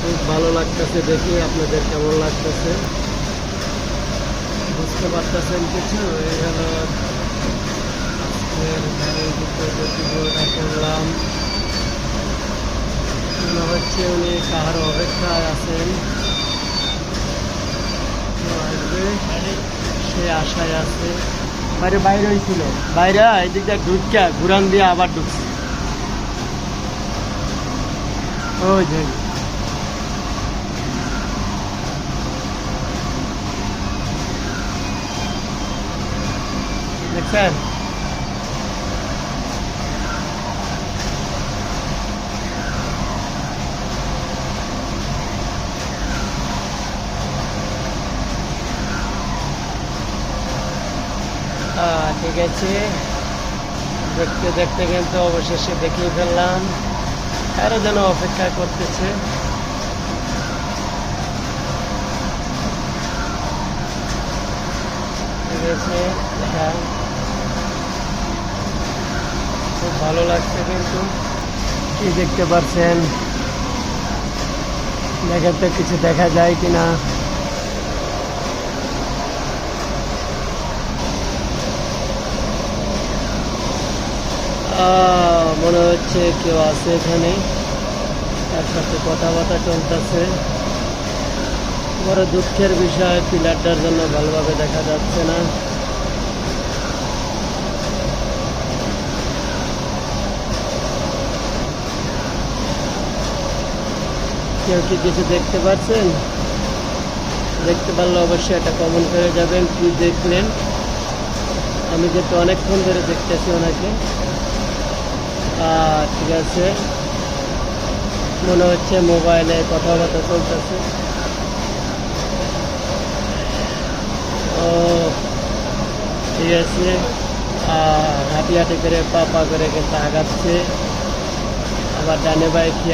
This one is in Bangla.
খুব ভালো লাগতেছে দেখি, আপনাদের কেমন লাগতেছে বুঝতে পারতেছেন কিছু? এই হলো আজকের গাড়ির ভিতরে ভিডিওটা করলাম। মনে হচ্ছে উনি কাহার অপেক্ষায় আছেন, আসবে সে আশায় আছে। বাইরে বাইরে হয়েছিল, বাইরে এদিক দিয়ে ঢুকা ঘুরান দিয়ে আবার ঢুকছে। ওই যে দেখছেন, ঠিক আছে। দেখতে দেখতে কিন্তু অবশেষে দেখিয়ে ফেললাম, আরো যেন অপেক্ষা করতেছে। ঠিক আছে, দেখা খুব ভালো লাগছে। কিন্তু কি দেখতে পাচ্ছেন, দেখেন তো কিছু দেখা যায় কিনা। মনে হচ্ছে কেউ আছে এখানে, তার সাথে কথাবার্তা চলতেছে। বড় দুঃখের বিষয়, পিলারটার জন্য ভালোভাবে দেখা যাচ্ছে না। কেউ কি কিছু দেখতে পাচ্ছেন? দেখতে পারলে অবশ্যই একটা কমেন্ট করে যাবেন কি দেখলেন। আমি যেহেতু অনেকক্ষণ ধরে দেখতেছি ওনাকে। ঠিক আছে, মনে হচ্ছে মোবাইলে কথাবার্তা চলতেছে। ও ঠিক আছে, হাঁটি হাঁটি করে পা পা করে কিন্তু আগাচ্ছে, আবার ডানে বাই খেয়াল